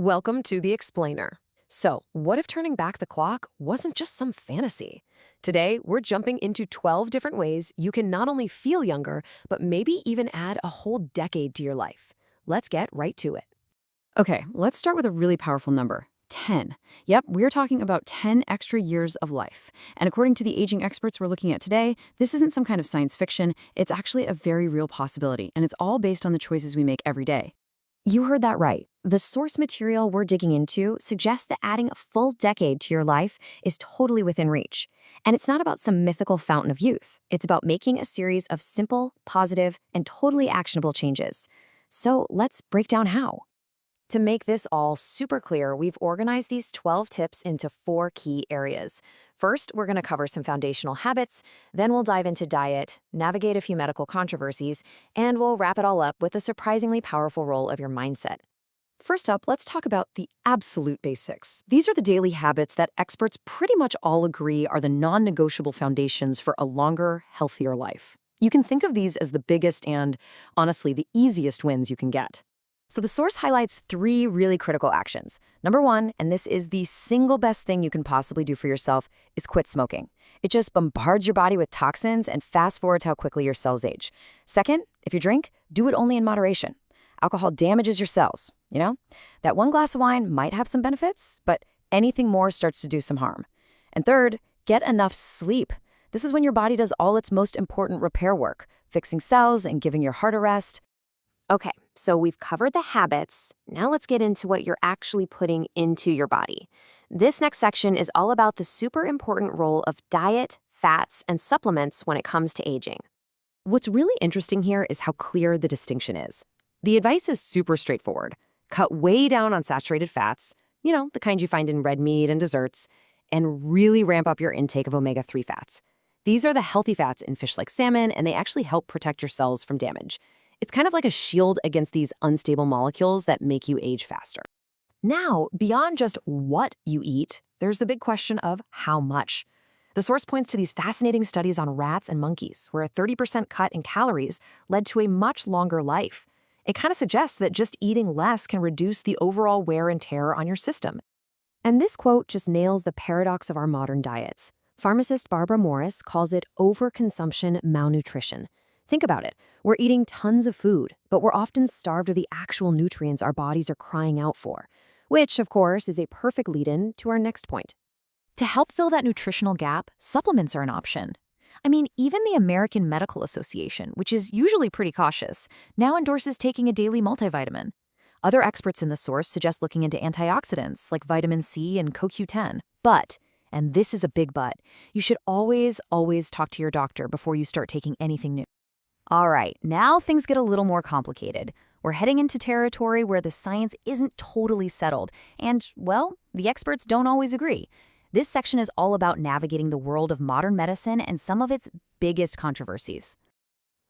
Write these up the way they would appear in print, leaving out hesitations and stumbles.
Welcome to the Explainer. So, what if turning back the clock wasn't just some fantasy? Today, we're jumping into 12 different ways you can not only feel younger, but maybe even add a whole decade to your life. Let's get right to it. Okay, let's start with a really powerful number, 10. Yep, we're talking about 10 extra years of life. And according to the aging experts we're looking at today, this isn't some kind of science fiction. It's actually a very real possibility, and it's all based on the choices we make every day. You heard that right. The source material we're digging into suggests that adding a full decade to your life is totally within reach. And it's not about some mythical fountain of youth. It's about making a series of simple, positive, and totally actionable changes. So let's break down how. To make this all super clear, we've organized these 12 tips into 4 key areas. First, we're going to cover some foundational habits, then we'll dive into diet, navigate a few medical controversies, and we'll wrap it all up with the surprisingly powerful role of your mindset. First up, let's talk about the absolute basics. These are the daily habits that experts pretty much all agree are the non-negotiable foundations for a longer, healthier life. You can think of these as the biggest and, honestly, the easiest wins you can get. So the source highlights 3 really critical actions. Number 1, and this is the single best thing you can possibly do for yourself, is quit smoking. It just bombards your body with toxins and fast-forwards how quickly your cells age. Second, if you drink, do it only in moderation. Alcohol damages your cells, you know? That one glass of wine might have some benefits, but anything more starts to do some harm. And third, get enough sleep. This is when your body does all its most important repair work, fixing cells and giving your heart a rest. Okay, so we've covered the habits. Now let's get into what you're actually putting into your body. This next section is all about the super important role of diet, fats, and supplements when it comes to aging. What's really interesting here is how clear the distinction is. The advice is super straightforward. Cut way down on saturated fats, the kind you find in red meat and desserts, and really ramp up your intake of omega-3 fats. These are the healthy fats in fish like salmon, and they actually help protect your cells from damage. It's kind of like a shield against these unstable molecules that make you age faster. Now, beyond just what you eat, there's the big question of how much. The source points to these fascinating studies on rats and monkeys, where a 30% cut in calories led to a much longer life. It kind of suggests that just eating less can reduce the overall wear and tear on your system. And this quote just nails the paradox of our modern diets. Pharmacist Barbara Morris calls it overconsumption malnutrition. Think about it. We're eating tons of food, but we're often starved of the actual nutrients our bodies are crying out for, which, of course, is a perfect lead-in to our next point. To help fill that nutritional gap, supplements are an option. I mean, even the American Medical Association, which is usually pretty cautious, now endorses taking a daily multivitamin. Other experts in the source suggest looking into antioxidants like vitamin C and CoQ10. But, and this is a big but, you should always talk to your doctor before you start taking anything new. All right, now things get a little more complicated. We're heading into territory where the science isn't totally settled, and, well, the experts don't always agree. This section is all about navigating the world of modern medicine and some of its biggest controversies.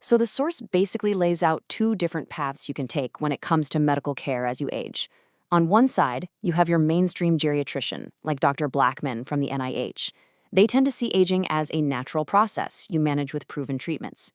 So the source basically lays out 2 different paths you can take when it comes to medical care as you age. On one side, you have your mainstream geriatrician, like Dr. Blackman from the NIH. They tend to see aging as a natural process you manage with proven treatments.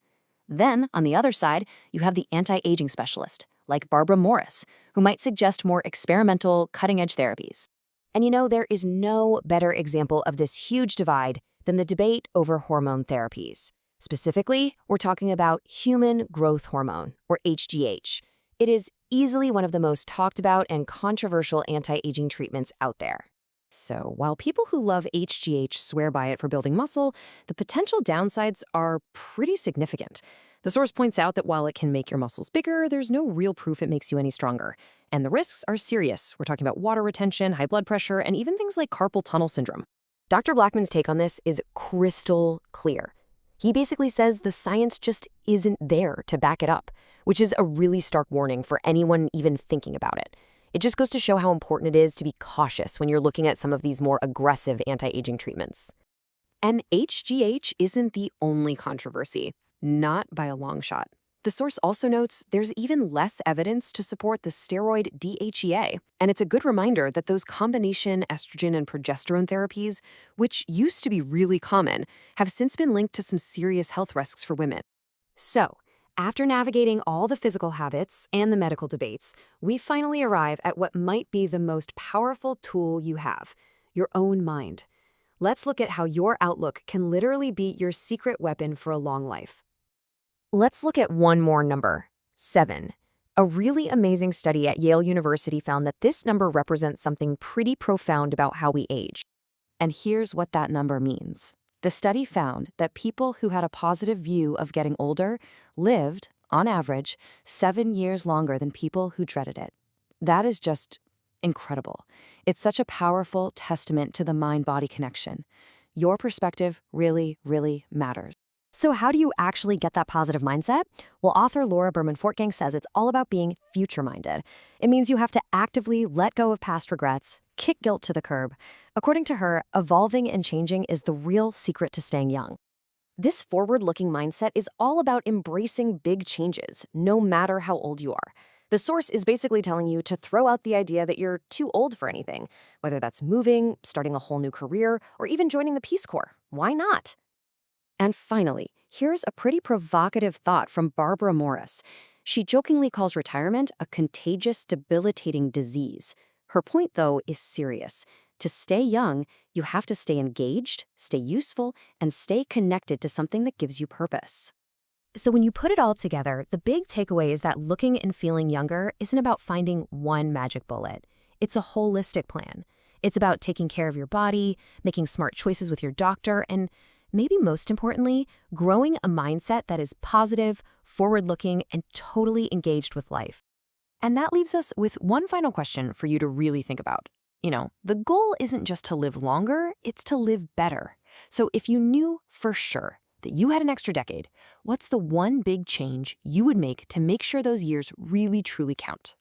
Then, on the other side, you have the anti-aging specialist, like Barbara Morris, who might suggest more experimental, cutting-edge therapies. And there is no better example of this huge divide than the debate over hormone therapies. Specifically, we're talking about human growth hormone, or HGH. It is easily one of the most talked about and controversial anti-aging treatments out there. So, while people who love HGH swear by it for building muscle, the potential downsides are pretty significant. The source points out that while it can make your muscles bigger, there's no real proof it makes you any stronger. And the risks are serious. We're talking about water retention, high blood pressure, and even things like carpal tunnel syndrome. Dr. Blackman's take on this is crystal clear. He basically says the science just isn't there to back it up, which is a really stark warning for anyone even thinking about it. It just goes to show how important it is to be cautious when you're looking at some of these more aggressive anti-aging treatments. And HGH isn't the only controversy, not by a long shot. The source also notes there's even less evidence to support the steroid DHEA, and it's a good reminder that those combination estrogen and progesterone therapies, which used to be really common, have since been linked to some serious health risks for women. So, After navigating all the physical habits and the medical debates, we finally arrive at what might be the most powerful tool you have, your own mind. Let's look at how your outlook can literally be your secret weapon for a long life. Let's look at one more number, 7. A really amazing study at Yale University found that this number represents something pretty profound about how we age. And here's what that number means. The study found that people who had a positive view of getting older lived, on average, 7 years longer than people who dreaded it. That is just incredible. It's such a powerful testament to the mind-body connection. Your perspective really, really matters. So how do you actually get that positive mindset? Well, author Laura Berman-Fortgang says it's all about being future-minded. It means you have to actively let go of past regrets, kick guilt to the curb. According to her, evolving and changing is the real secret to staying young. This forward-looking mindset is all about embracing big changes, no matter how old you are. The source is basically telling you to throw out the idea that you're too old for anything, whether that's moving, starting a whole new career, or even joining the Peace Corps. Why not? And finally, here's a pretty provocative thought from Barbara Morris. She jokingly calls retirement a contagious, debilitating disease. Her point, though, is serious. To stay young, you have to stay engaged, stay useful, and stay connected to something that gives you purpose. So when you put it all together, the big takeaway is that looking and feeling younger isn't about finding one magic bullet. It's a holistic plan. It's about taking care of your body, making smart choices with your doctor, and maybe most importantly, growing a mindset that is positive, forward-looking, and totally engaged with life. And that leaves us with one final question for you to really think about. The goal isn't just to live longer, it's to live better. So if you knew for sure that you had an extra decade, what's the one big change you would make to make sure those years really truly count?